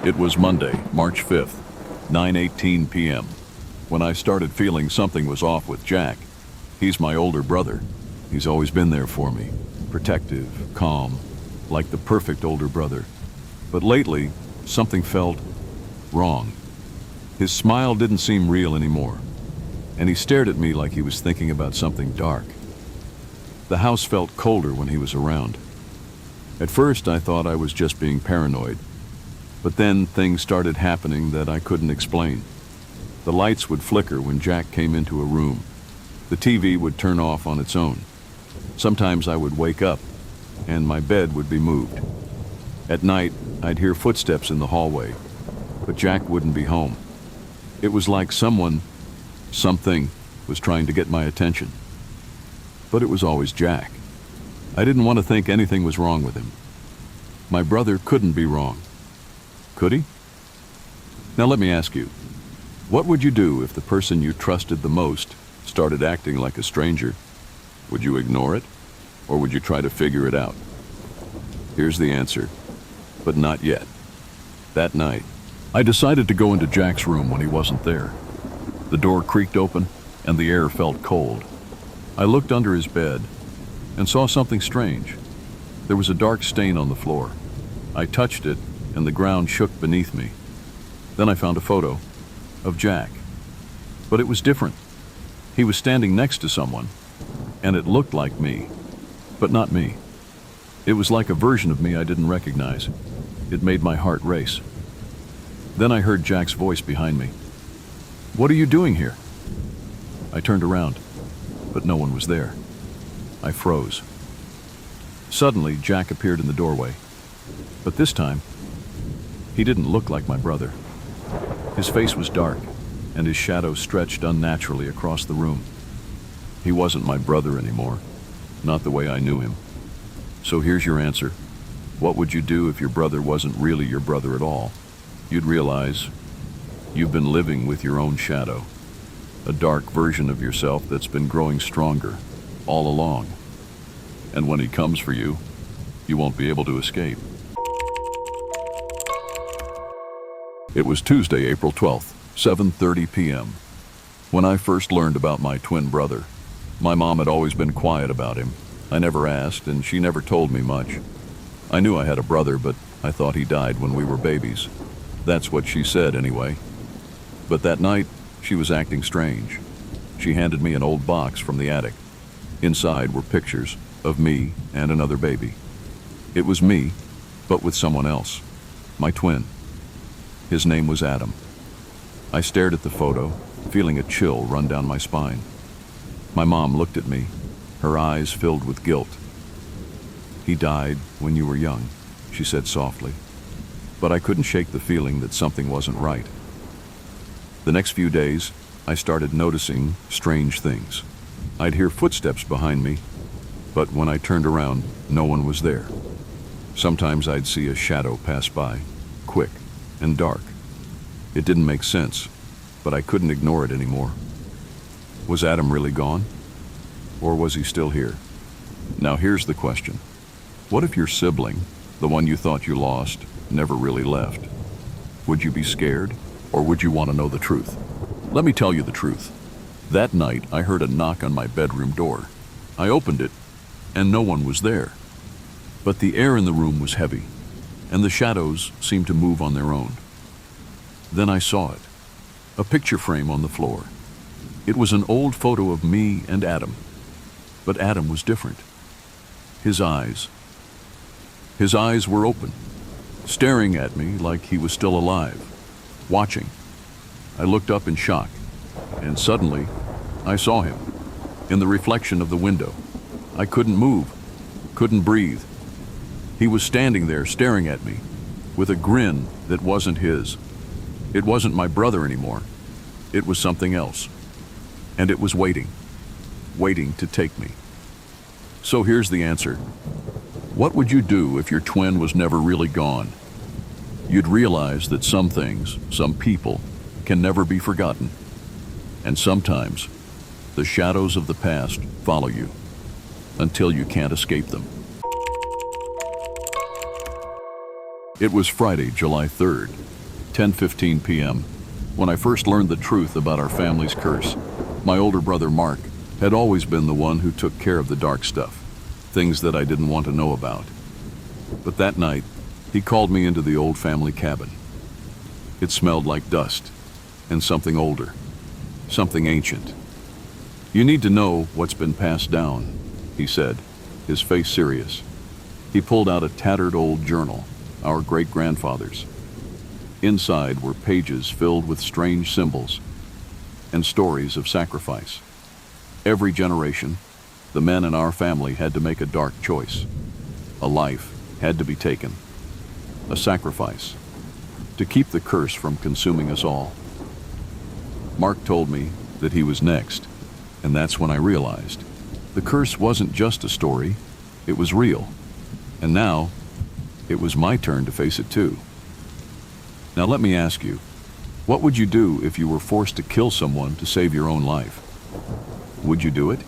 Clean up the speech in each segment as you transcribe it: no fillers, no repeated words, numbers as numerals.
It was Monday, March 5th, 9:18 p.m., when I started feeling something was off with Jack. He's my older brother. He's always been there for me, protective, calm, like the perfect older brother. But lately, something felt wrong. His smile didn't seem real anymore, and he stared at me like he was thinking about something dark. The house felt colder when he was around. At first, I thought I was just being paranoid. But then things started happening that I couldn't explain. The lights would flicker when Jack came into a room. The TV would turn off on its own. Sometimes I would wake up, and my bed would be moved. At night, I'd hear footsteps in the hallway, but Jack wouldn't be home. It was like something was trying to get my attention. But it was always Jack. I didn't want to think anything was wrong with him. My brother couldn't be wrong. Could he? Now let me ask you, what would you do if the person you trusted the most started acting like a stranger? Would you ignore it, or would you try to figure it out? Here's the answer, but not yet. That night, I decided to go into Jack's room when he wasn't there. The door creaked open, and the air felt cold. I looked under his bed and saw something strange. There was a dark stain on the floor. I touched it, and the ground shook beneath me. Then I found a photo of Jack. But it was different. He was standing next to someone, and it looked like me, but not me. It was like a version of me I didn't recognize. It made my heart race. Then I heard Jack's voice behind me. "What are you doing here?" I turned around, but no one was there. I froze. Suddenly, Jack appeared in the doorway, but this time, he didn't look like my brother. His face was dark, and his shadow stretched unnaturally across the room. He wasn't my brother anymore, not the way I knew him. So here's your answer. What would you do if your brother wasn't really your brother at all? You'd realize you've been living with your own shadow, a dark version of yourself that's been growing stronger all along. And when he comes for you, you won't be able to escape. It was Tuesday, April 12th, 7:30 p.m. When I first learned about my twin brother. My mom had always been quiet about him. I never asked, and she never told me much. I knew I had a brother, but I thought he died when we were babies. That's what she said anyway. But that night, she was acting strange. She handed me an old box from the attic. Inside were pictures of me and another baby. It was me, but with someone else, my twin. His name was Adam. I stared at the photo, feeling a chill run down my spine. My mom looked at me, her eyes filled with guilt. "He died when you were young," she said softly. But I couldn't shake the feeling that something wasn't right. The next few days, I started noticing strange things. I'd hear footsteps behind me, but when I turned around, no one was there. Sometimes I'd see a shadow pass by, quick and dark. It didn't make sense, but I couldn't ignore it anymore. Was Adam really gone? Or was he still here? Now here's the question. What if your sibling, the one you thought you lost, never really left? Would you be scared, or would you want to know the truth? Let me tell you the truth. That night, I heard a knock on my bedroom door. I opened it, and no one was there. But the air in the room was heavy, and the shadows seemed to move on their own. Then I saw it, a picture frame on the floor. It was an old photo of me and Adam, but Adam was different. His eyes were open, staring at me like he was still alive, watching. I looked up in shock, and suddenly, I saw him, in the reflection of the window. I couldn't move, couldn't breathe. He was standing there staring at me, with a grin that wasn't his. It wasn't my brother anymore. It was something else. And it was waiting to take me. So here's the answer. What would you do if your twin was never really gone? You'd realize that some things, some people, can never be forgotten. And sometimes, the shadows of the past follow you until you can't escape them. It was Friday, July 3rd, 10:15 p.m. When I first learned the truth about our family's curse, my older brother Mark had always been the one who took care of the dark stuff, things that I didn't want to know about. But that night, he called me into the old family cabin. It smelled like dust and something older, something ancient. "You need to know what's been passed down," he said, his face serious. He pulled out a tattered old journal, our great-grandfather's. Inside were pages filled with strange symbols and stories of sacrifice. Every generation, the men in our family had to make a dark choice. A life had to be taken, a sacrifice, to keep the curse from consuming us all. Mark told me that he was next, and that's when I realized the curse wasn't just a story, it was real. And now, it was my turn to face it too. Now let me ask you, what would you do if you were forced to kill someone to save your own life? Would you do it?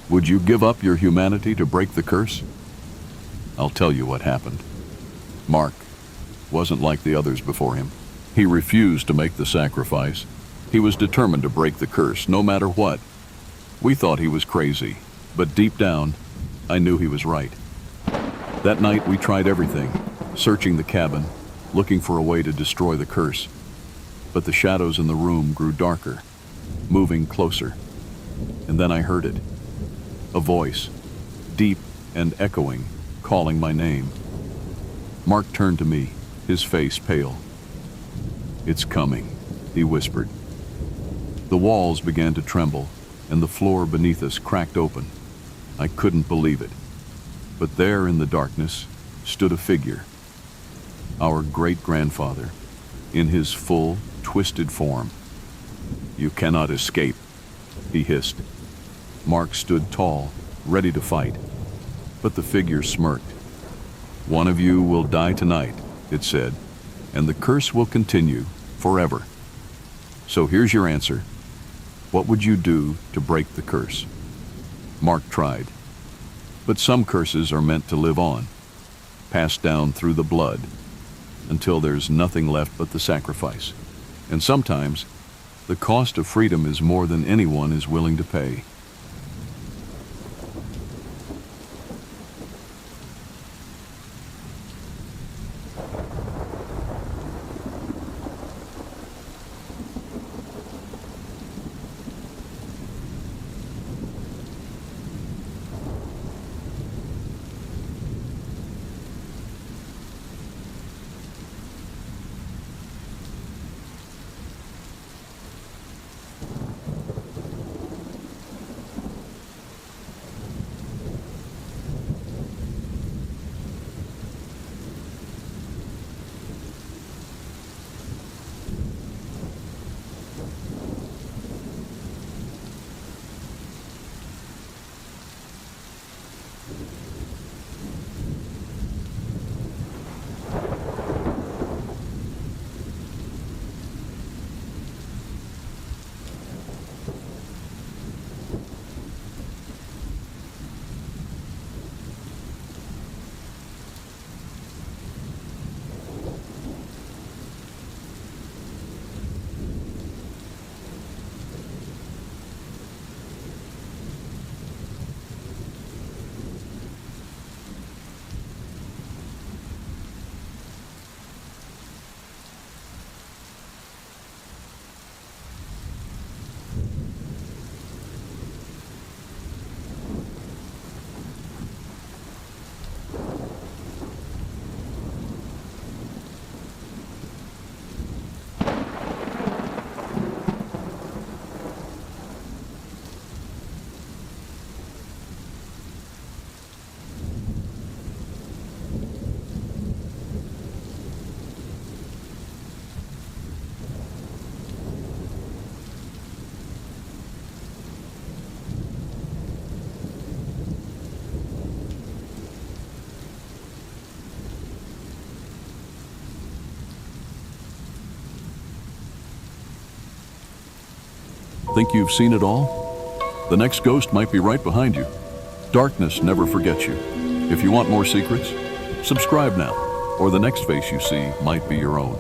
Would you give up your humanity to break the curse? I'll tell you what happened. Mark wasn't like the others before him. He refused to make the sacrifice. He was determined to break the curse, no matter what. We thought he was crazy, but deep down, I knew he was right. That night we tried everything, searching the cabin, looking for a way to destroy the curse. But the shadows in the room grew darker, moving closer. And then I heard it. A voice, deep and echoing, calling my name. Mark turned to me, his face pale. "It's coming," he whispered. The walls began to tremble, and the floor beneath us cracked open. I couldn't believe it. But there in the darkness stood a figure. Our great-grandfather, in his full, twisted form. "You cannot escape," he hissed. Mark stood tall, ready to fight. But the figure smirked. "One of you will die tonight," it said, "and the curse will continue forever. So here's your answer. What would you do to break the curse?" Mark tried. But some curses are meant to live on, passed down through the blood, until there's nothing left but the sacrifice. And sometimes, the cost of freedom is more than anyone is willing to pay. Think you've seen it all? The next ghost might be right behind you. Darkness never forgets you. If you want more secrets, subscribe now, or the next face you see might be your own.